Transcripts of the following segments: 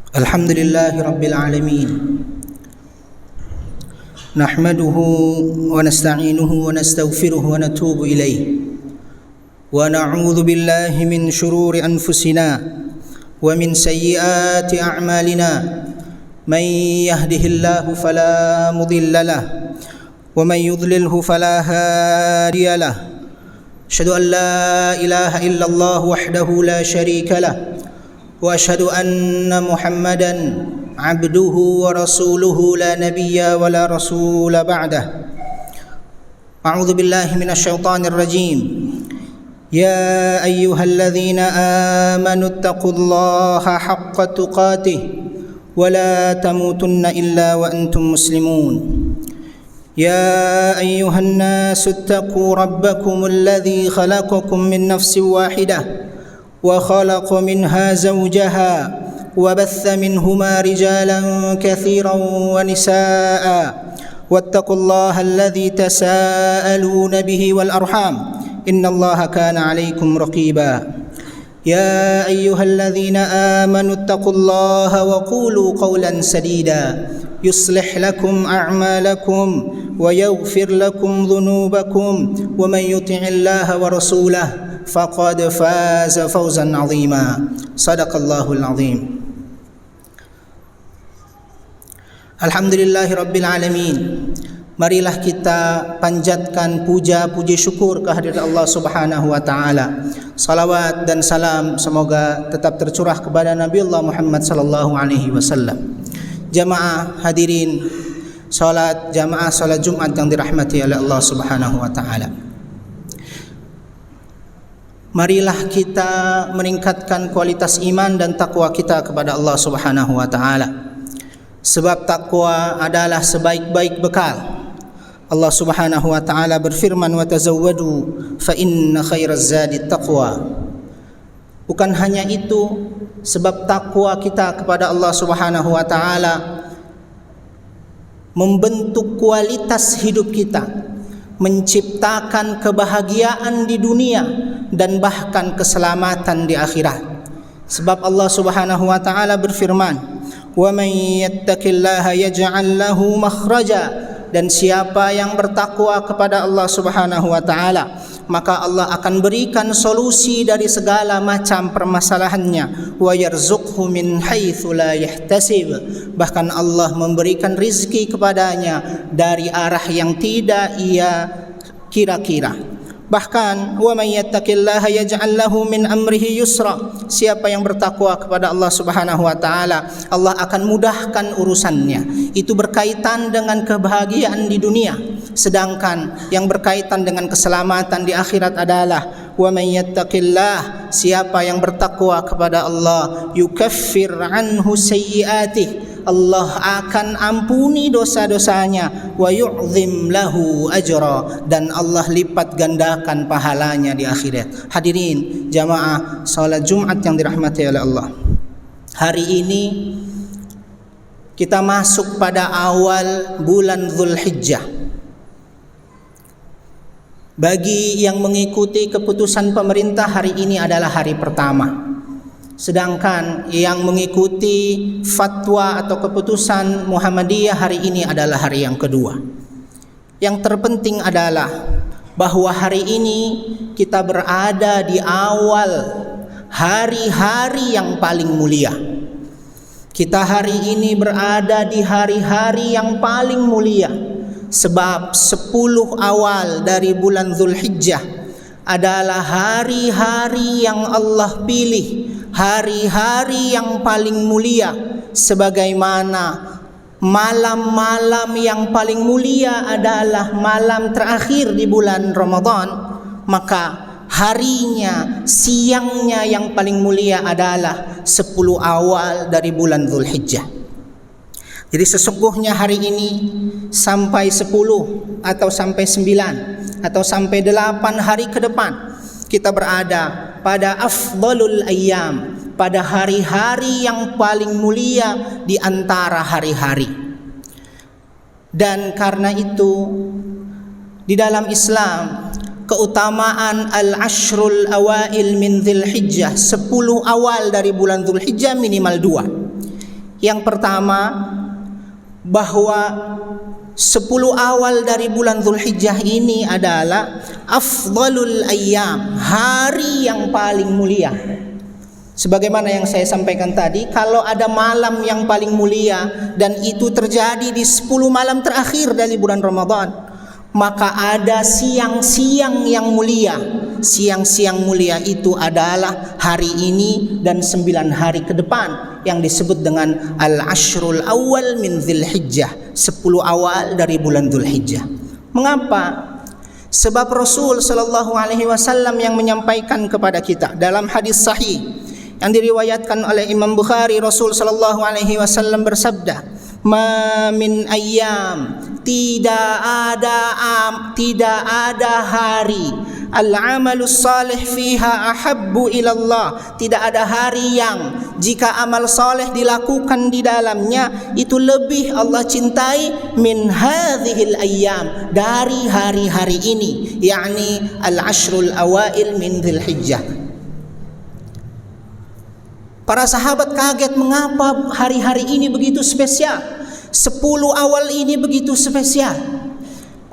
Alhamdulillahi Rabbil Alamin. Nahmaduhu wa nasta'inuhu wa nastaghfiruhu wa natubu ilayh. Wa na'udzu billahi min shururi anfusina wa min sayyiati a'malina. Man yahdihillahu fala mudilla lahu wa man yudlilhu fala hadiya lahu. Asyhadu an la ilaha illallah wahdahu la syarika lahu wa asyhadu anna Muhammadan abduhu wa rasuluhu la nabiyya wa la rasula ba'dah. A'udzu billahi minasyaitonir rajim. Ya ayyuhalladzina amanu taqullaha haqqa tuqatih wa la tamutunna illa wa antum muslimun. يا أيها الناس اتقوا ربكم الذي خلقكم من نفس واحدة وخلق منها زوجها وبث منهما رجالا كثيرا ونساء واتقوا الله الذي تساءلون به والأرحام إن الله كان عليكم رقيبا. يا أيها الذين آمنوا اتقوا الله وقولوا قولا سديدا يصلح لكم أعمالكم ويغفر لكم ذنوبكم ومن يطع الله ورسوله فقد فاز فوزا عظيما. صدق الله العظيم. Alhamdulillahi Rabbil Alamin. Marilah kita panjatkan puja puji syukur kehadirat Allah Subhanahu wa taala. Salawat dan salam semoga tetap tercurah kepada Nabi Allah Muhammad sallallahu alaihi wasallam. Jamaah hadirin salat jamaah salat Jumat yang dirahmati oleh Allah Subhanahu wa taala. Marilah kita meningkatkan kualitas iman dan takwa kita kepada Allah Subhanahu wa taala. Sebab takwa adalah sebaik-baik bekal. Allah Subhanahu wa taala berfirman, "Wa tazawwadu fa inna khairaz zadi taqwa." Bukan hanya itu, sebab takwa kita kepada Allah Subhanahu wa taala membentuk kualitas hidup kita, menciptakan kebahagiaan di dunia dan bahkan keselamatan di akhirat. Sebab Allah Subhanahu wa taala berfirman, "Wa may yattaqillaha yaj'al lahu makhraja." Dan siapa yang bertakwa kepada Allah Subhanahu wa taala, maka Allah akan berikan solusi dari segala macam permasalahannya. Wa yarzuqhu min haitsu la yahtasib. Bahkan Allah memberikan rizki kepadanya dari arah yang tidak ia kira-kira. Bahkan wa may yattaqillaha yaj'al lahu min amrihi yusra. Siapa yang bertakwa kepada Allah Subhanahu wa taala, Allah akan mudahkan urusannya. Itu berkaitan dengan kebahagiaan di dunia. Sedangkan yang berkaitan dengan keselamatan di akhirat adalah wa may yattaqillah, siapa yang bertakwa kepada Allah, yukaffir anhu sayyi'atih, Allah akan ampuni dosa-dosanya, wa yu'zim lahu ajra, dan Allah lipat gandakan pahalanya di akhirat. Hadirin jamaah salat Jumat yang dirahmati oleh Allah. Hari ini kita masuk pada awal bulan Dzulhijjah. Bagi yang mengikuti keputusan pemerintah, hari ini adalah hari pertama. Sedangkan yang mengikuti fatwa atau keputusan Muhammadiyah, hari ini adalah hari yang kedua. Yang terpenting adalah bahwa hari ini kita berada di awal hari-hari yang paling mulia. Kita hari ini berada di hari-hari yang paling mulia. Sebab 10 awal dari bulan Dzulhijjah adalah hari-hari yang Allah pilih, hari-hari yang paling mulia. Sebagaimana malam-malam yang paling mulia adalah malam terakhir di bulan Ramadan, maka harinya, siangnya yang paling mulia adalah 10 awal dari bulan Dzulhijjah. Jadi sesungguhnya hari ini sampai 10 atau sampai 9 atau sampai 8 hari ke depan, kita berada pada afdalul ayyam, pada hari-hari yang paling mulia di antara hari-hari. Dan karena itu di dalam Islam keutamaan al-ashrul awail min Dzulhijjah, 10 awal dari bulan Dzulhijjah minimal 2. Yang pertama, bahwa 10 awal dari bulan Dzulhijjah ini adalah afdhalul ayyam, hari yang paling mulia. Sebagaimana yang saya sampaikan tadi, kalau ada malam yang paling mulia dan itu terjadi di 10 malam terakhir dari bulan Ramadan, maka ada siang-siang yang mulia. Siang-siang mulia itu adalah hari ini dan 9 hari ke depan yang disebut dengan al-ashrul awal min Dzulhijjah, 10 awal dari bulan Dzulhijjah. Mengapa? Sebab Rasul sallallahu alaihi wasallam yang menyampaikan kepada kita dalam hadis sahih yang diriwayatkan oleh Imam Bukhari, Rasul sallallahu alaihi wasallam bersabda, "Ma min ayyam", tidak ada hari, al-amalus salih fiha ahabbu ilallah, tidak ada hari yang jika amal saleh dilakukan di dalamnya itu lebih Allah cintai min hadhil ayyam, dari hari-hari ini, yakni al-ashrul awail min Dzulhijjah. Para sahabat kaget, mengapa hari-hari ini begitu spesial, 10 awal ini begitu spesial.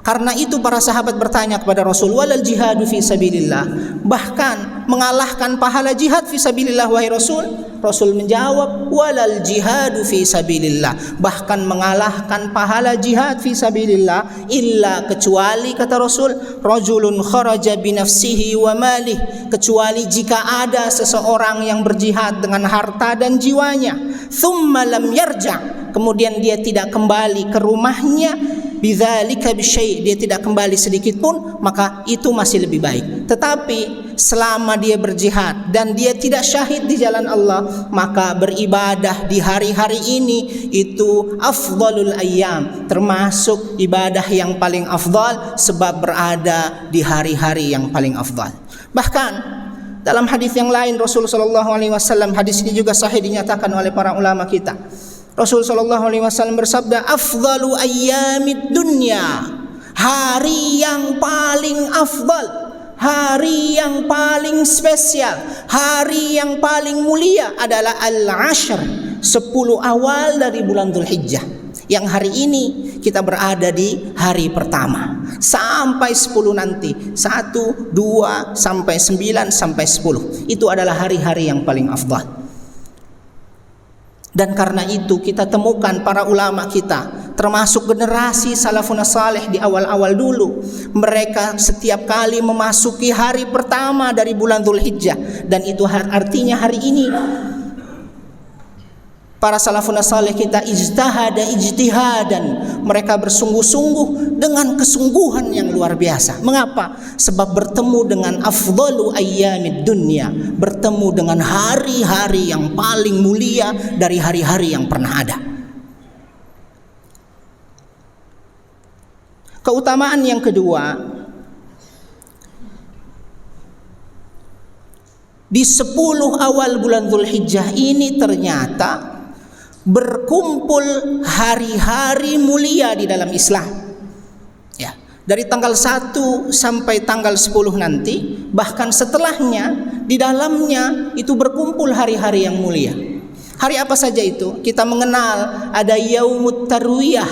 Karena itu para sahabat bertanya kepada Rasul, walal jihadu fi sabilillah, bahkan mengalahkan pahala jihad fi sabilillah wahai Rasul? Rasul menjawab, walal jihadu fi sabilillah, bahkan mengalahkan pahala jihad fi sabilillah, illa, kecuali kata Rasul, rajulun kharaja binafsihi wa malih, kecuali jika ada seseorang yang berjihad dengan harta dan jiwanya, thumma lam yarja', kemudian dia tidak kembali ke rumahnya, bidzalika bisyai', dia tidak kembali sedikit pun, maka itu masih lebih baik. Tetapi selama dia berjihad dan dia tidak syahid di jalan Allah, maka beribadah di hari-hari ini itu afdhalul ayyam, termasuk ibadah yang paling afdal, sebab berada di hari-hari yang paling afdal. Bahkan dalam hadis yang lain Rasul sallallahu alaihi wasallam, hadis ini juga sahih dinyatakan oleh para ulama kita, Rasul sallallahu alaihi wasallam bersabda, afdalu ayyamid dunya, hari yang paling afdal, hari yang paling spesial, hari yang paling mulia adalah al-ashr, 10 awal dari bulan Dzulhijjah. Yang hari ini kita berada di hari pertama sampai 10 nanti, 1, 2 sampai 9 sampai 10. Itu adalah hari-hari yang paling afdal. Dan karena itu kita temukan para ulama kita, termasuk generasi salafun saleh di awal-awal dulu, mereka setiap kali memasuki hari pertama dari bulan Dzulhijjah, dan itu artinya hari ini, para salafun saleh kita ijtihadan, mereka bersungguh-sungguh dengan kesungguhan yang luar biasa. Mengapa? Sebab bertemu dengan afdalu ayyamid dunya, bertemu dengan hari-hari yang paling mulia dari hari-hari yang pernah ada. Keutamaan yang kedua, di 10 awal bulan Dzulhijjah ini ternyata berkumpul hari-hari mulia di dalam Islam. Ya, dari tanggal 1 sampai tanggal 10 nanti, bahkan setelahnya, di dalamnya itu berkumpul hari-hari yang mulia. Hari apa saja itu? Kita mengenal ada Yaumut Tarwiyah,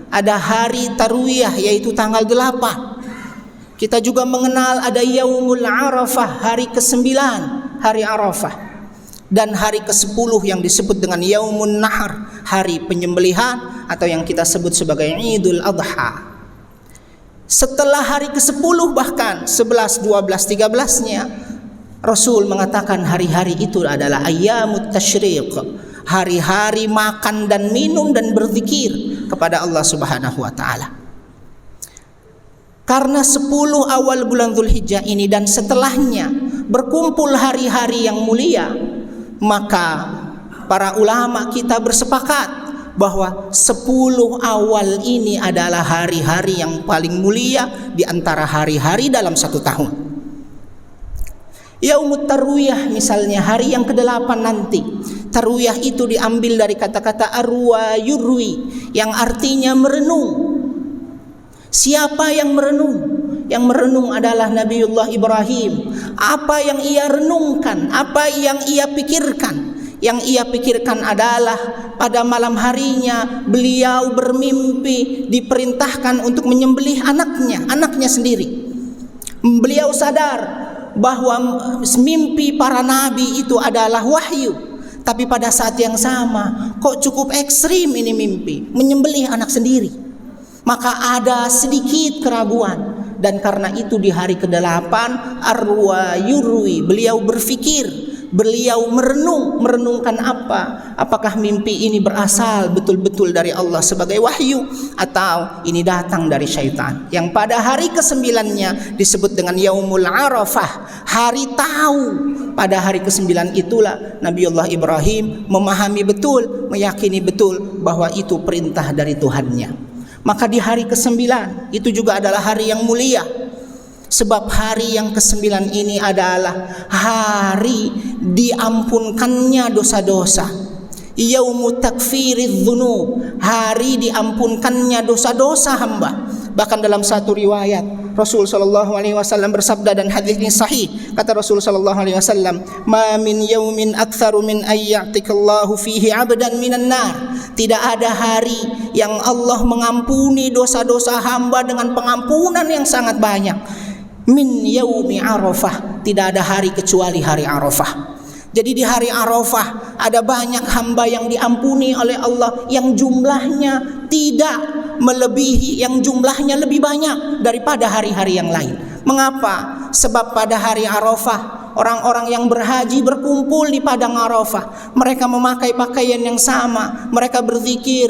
ada hari Tarwiyah yaitu tanggal 8. Kita juga mengenal ada Yaumul Arafah, hari ke-9, hari Arafah. Dan hari ke-10 yang disebut dengan Yaumun Nahar, hari penyembelihan atau yang kita sebut sebagai Idul Adha. Setelah hari ke-10 bahkan 11, 12, 13-nya, Rasul mengatakan hari-hari itu adalah Ayyamut Tasyriq, hari-hari makan dan minum dan berzikir kepada Allah Subhanahu wa taala. Karena 10 awal bulan Dzulhijjah ini dan setelahnya berkumpul hari-hari yang mulia, maka para ulama kita bersepakat bahwa 10 awal ini adalah hari-hari yang paling mulia di antara hari-hari dalam 1 tahun. Yaumut Tarwiyah misalnya, hari yang ke-8 nanti. Tarwiyah itu diambil dari kata-kata arwa yurwi, yang artinya merenung. Siapa yang merenung? Yang merenung adalah Nabiullah Ibrahim. Apa yang ia renungkan, apa yang ia pikirkan, Yang ia pikirkan adalah pada malam harinya beliau bermimpi diperintahkan untuk menyembelih anaknya sendiri. Beliau sadar bahwa mimpi para nabi itu adalah wahyu, tapi pada saat yang sama kok cukup ekstrim ini mimpi, menyembelih anak sendiri. Maka ada sedikit keraguan, dan karena itu di hari ke-8 arwa yurwi, beliau berfikir, beliau merenungkan apakah mimpi ini berasal betul-betul dari Allah sebagai wahyu atau ini datang dari syaitan. Yang pada hari ke-9-nya disebut dengan Yaumul Arafah, hari tahu. Pada hari ke-9 itulah Nabiullah Ibrahim memahami betul, meyakini betul bahwa itu perintah dari Tuhannya. Maka di hari ke-9 itu juga adalah hari yang mulia. Sebab hari yang ke-9 ini adalah hari diampunkannya dosa-dosa. Yaumu takfiridz dzunub, hari diampunkannya dosa-dosa hamba. Bahkan dalam satu riwayat Rasul sallallahu alaihi wasallam bersabda, dan hadis ini sahih, kata Rasul sallallahu alaihi wasallam, "Ma min yaumin aktsaru min ayyatikallahu fihi 'abdan minan nar." Tidak ada hari yang Allah mengampuni dosa-dosa hamba dengan pengampunan yang sangat banyak. Min yaumi Arafah, tidak ada hari kecuali hari Arafah. Jadi di hari Arafah ada banyak hamba yang diampuni oleh Allah yang jumlahnya tidak melebihi, yang jumlahnya lebih banyak daripada hari-hari yang lain. Mengapa? Sebab pada hari Arafah orang-orang yang berhaji berkumpul di padang Arafah. Mereka memakai pakaian yang sama, mereka berzikir,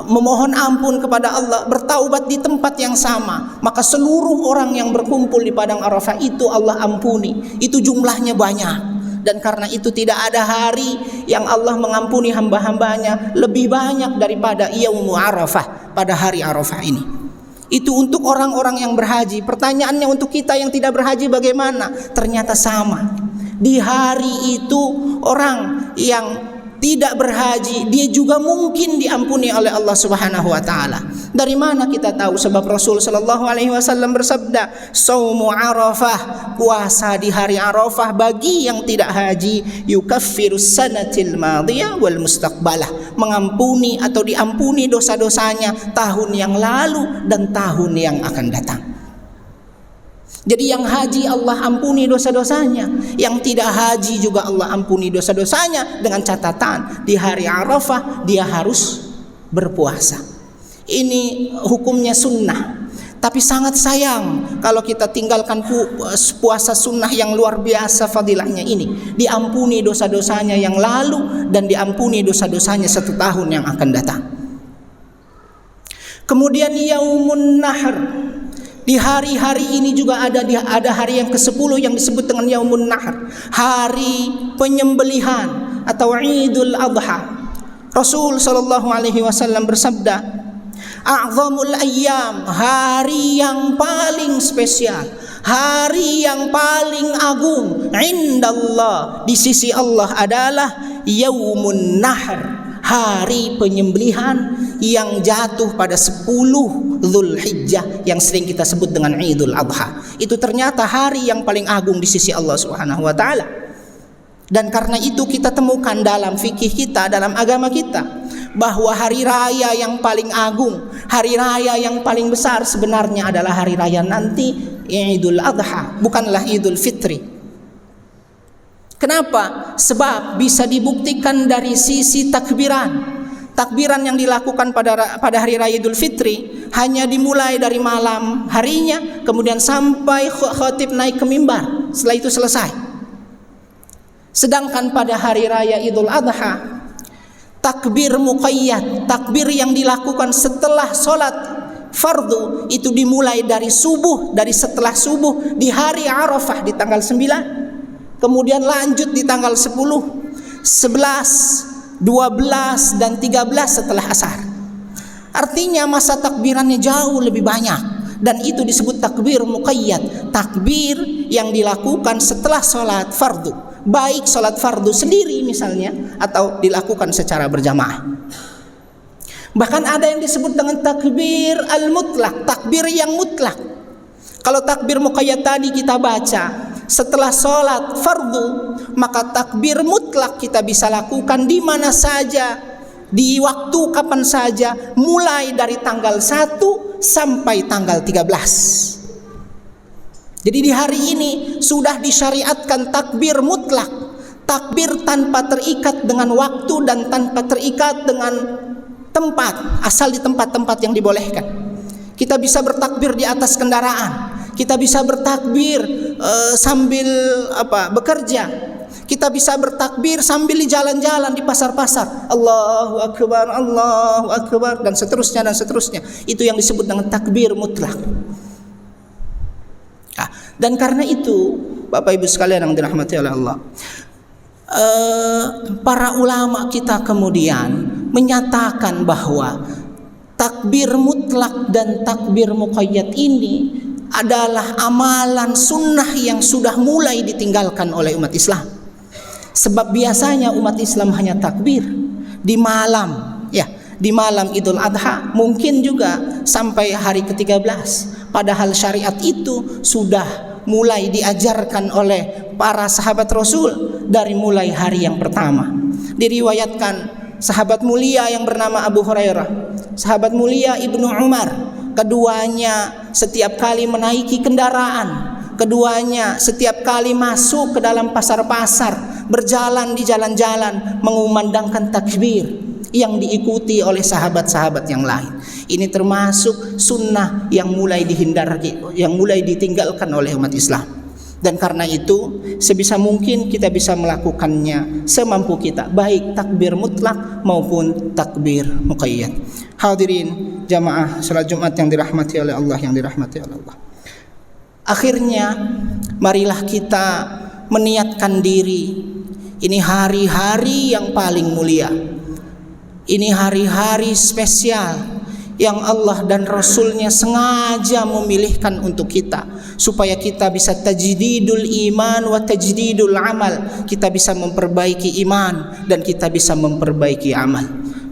memohon ampun kepada Allah, bertaubat di tempat yang sama. Maka seluruh orang yang berkumpul di padang Arafah itu Allah ampuni. Itu jumlahnya banyak. Dan karena itu tidak ada hari yang Allah mengampuni hamba-hambanya lebih banyak daripada Yaumul Arafah, pada hari Arafah ini. Itu untuk orang-orang yang berhaji. Pertanyaannya untuk kita yang tidak berhaji bagaimana? Ternyata sama. Di hari itu orang yang tidak berhaji dia juga mungkin diampuni oleh Allah Subhanahu wa taala. Dari mana kita tahu? Sebab Rasul sallallahu alaihi wasallam bersabda, "Shaumu Arafah," puasa di hari Arafah bagi yang tidak haji, yukaffirus sanatil madiyah wal mustaqbalah, mengampuni atau diampuni dosa-dosanya tahun yang lalu dan tahun yang akan datang. Jadi yang haji Allah ampuni dosa-dosanya, yang tidak haji juga Allah ampuni dosa-dosanya, dengan catatan di hari Arafah dia harus berpuasa. Ini hukumnya sunnah. Tapi sangat sayang kalau kita tinggalkan puasa sunnah yang luar biasa fadilahnya ini. Diampuni dosa-dosanya yang lalu dan diampuni dosa-dosanya 1 tahun yang akan datang. Kemudian Yaumun Nahr. Di hari-hari ini juga ada hari yang ke-10 yang disebut dengan Yaumun Nahr, hari penyembelihan atau Idul Adha. Rasul sallallahu alaihi wasallam bersabda, "A'zamul ayyam," hari yang paling spesial, hari yang paling agung, indallah, di sisi Allah adalah Yaumun Nahr, hari penyembelihan yang jatuh pada 10 Dzulhijjah yang sering kita sebut dengan Idul Adha. Itu ternyata hari yang paling agung di sisi Allah Subhanahu wa taala. Dan karena itu kita temukan dalam fikih kita, dalam agama kita, bahwa hari raya yang paling agung, hari raya yang paling besar sebenarnya adalah hari raya nanti Idul Adha, bukanlah Idul Fitri. Kenapa? Sebab bisa dibuktikan dari sisi takbiran. Takbiran yang dilakukan pada hari raya Idul Fitri hanya dimulai dari malam harinya, kemudian sampai khatib naik ke mimbar, setelah itu selesai. Sedangkan pada hari raya Idul Adha, takbir muqayyad, takbir yang dilakukan setelah sholat fardu, itu dimulai dari subuh, dari setelah subuh di hari Arafah di tanggal 9, kemudian lanjut di tanggal 10, 11, 12 dan 13 setelah asar. Artinya masa takbirannya jauh lebih banyak, dan itu disebut takbir muqayyad, takbir yang dilakukan setelah sholat fardu, baik sholat fardu sendiri misalnya atau dilakukan secara berjamaah. Bahkan ada yang disebut dengan takbir al-mutlak, takbir yang mutlak. Kalau takbir muqayyad tadi kita baca setelah sholat fardu, maka takbir mutlak kita bisa lakukan di mana saja, di waktu kapan saja, mulai dari tanggal 1 sampai tanggal 13. Jadi di hari ini sudah disyariatkan takbir mutlak, takbir tanpa terikat dengan waktu dan tanpa terikat dengan tempat, asal di tempat-tempat yang dibolehkan. Kita bisa bertakbir di atas kendaraan, kita bisa bertakbir sambil bekerja, kita bisa bertakbir sambil di jalan-jalan, di pasar-pasar, Allahu Akbar, Allahu Akbar, dan seterusnya dan seterusnya. Itu yang disebut dengan takbir mutlak. Dan karena itu, Bapak Ibu sekalian yang dirahmati oleh Allah, para ulama kita kemudian menyatakan bahwa takbir mutlak dan takbir muqayyad ini adalah amalan sunnah yang sudah mulai ditinggalkan oleh umat Islam. Sebab biasanya umat Islam hanya takbir di malam, di malam Idul Adha, mungkin juga sampai hari ke-13. Padahal syariat itu sudah mulai diajarkan oleh para sahabat Rasul dari mulai hari yang pertama. Diriwayatkan sahabat mulia yang bernama Abu Hurairah, sahabat mulia Ibnu Umar, keduanya setiap kali menaiki kendaraan, keduanya setiap kali masuk ke dalam pasar-pasar, berjalan di jalan-jalan, mengumandangkan takbir yang diikuti oleh sahabat-sahabat yang lain. Ini termasuk sunnah yang mulai dihindari, yang mulai ditinggalkan oleh umat Islam. Dan karena itu sebisa mungkin kita bisa melakukannya semampu kita, baik takbir mutlak maupun takbir muqayyad. Hadirin jamaah salat Jumat yang dirahmati oleh Allah, yang dirahmati oleh Allah. Akhirnya marilah kita meniatkan diri, ini hari-hari yang paling mulia, ini hari-hari spesial yang Allah dan Rasulnya sengaja memilihkan untuk kita, supaya kita bisa tajdidul iman wa tajdidul amal, kita bisa memperbaiki iman dan kita bisa memperbaiki amal.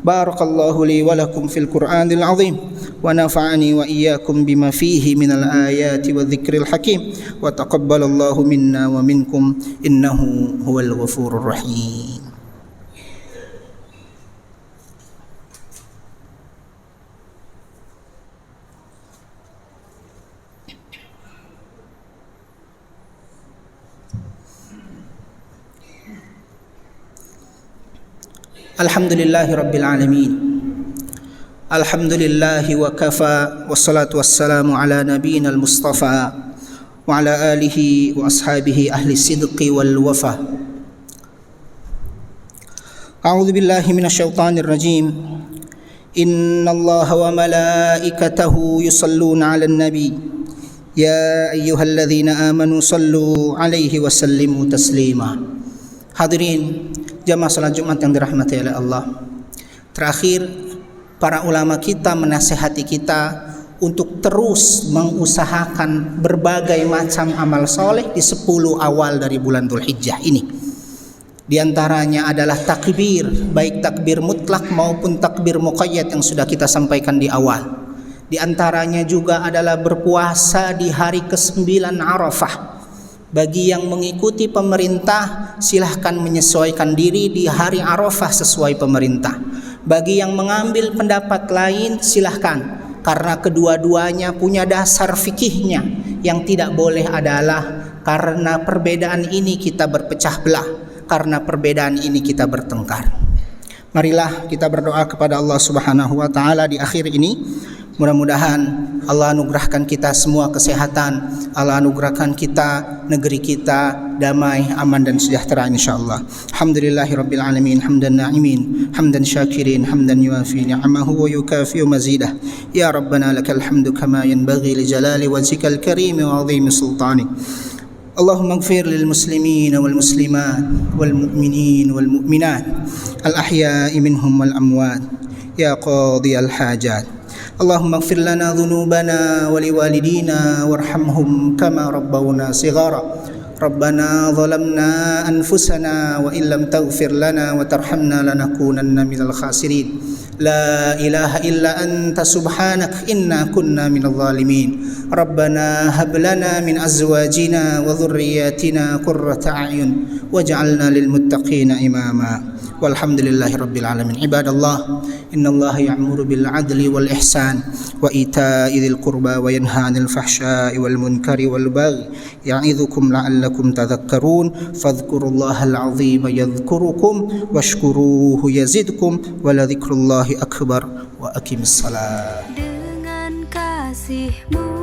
Barakallahu li wa lakum fil Qur'anil azim wa nafa'ani wa iyyakum bima fihi minal ayati wa dzikril hakim wa taqabbalallahu minna wa minkum innahu huwal ghafurur rahim. Alhamdulillahi Rabbil Alamin. Alhamdulillahi wa kafa, wassalatu wassalamu ala nabiyina al-mustafa wa ala alihi wa ashabihi ahli sidqi wal wafa. A'udzu billahi minasy syaithanir rajim. Innallaha wa malaikatahu yusalluna 'alan nabi. Ya ayyuhalladzina amanu sallu 'alaihi wa sallimu taslima. Hadirin jamaah salat Jumat yang dirahmati oleh Allah. Terakhir, para ulama kita menasihati kita untuk terus mengusahakan berbagai macam amal soleh di 10 awal dari bulan Dzulhijjah ini. Di antaranya adalah takbir, baik takbir mutlak maupun takbir muqayyad yang sudah kita sampaikan di awal. Di antaranya juga adalah berpuasa di hari ke-9 Arafah. Bagi yang mengikuti pemerintah, silahkan menyesuaikan diri di hari Arafah sesuai pemerintah. Bagi yang mengambil pendapat lain, silahkan, karena kedua-duanya punya dasar fikihnya. Yang tidak boleh adalah karena perbedaan ini kita berpecah belah, karena perbedaan ini kita bertengkar. Marilah kita berdoa kepada Allah Subhanahu wa taala di akhir ini. Mudah-mudahan Allah anugerahkan kita semua kesehatan, Allah anugerahkan kita, negeri kita damai, aman dan sejahtera insyaallah. Alhamdulillahirabbil alamin, hamdan na'imin, hamdan syakirin, hamdan yuafi ni'amahu wa yukafi mazidah. Ya Rabbana lakal hamdu kama yanbaghi li jalali wajhikal karim wa 'azimi sultanik. Allahumma ighfir lil muslimin wal muslimat wal mu'minin wal mu'minat al ahya'i minhum wal amwat ya qadiyal hajat. Allahumma ighfir lana dhunubana wa liwalidina warhamhum kama rabbawna shighara. Rabbana zalamna anfusana wa illam taghfir lana wa tarhamna lanakunanna minal khasirin. لا إله إلا أنت سبحانك إنا كنا من الظالمين ربنا هب لنا من أزواجنا وذرياتنا قرة أعين واجعلنا للمتقين إماما والحمد لله رب العالمين عباد الله إن الله يأمر بالعدل والإحسان وإيتاء ذي القربى وينهى عن الفحشاء والمنكر والبغي يعظكم لعلكم تذكرون فاذكروا الله العظيم يذكركم واشكروه يزدكم ولذكر الله أكبر وأقم الصلاة. Dengan kasih-Mu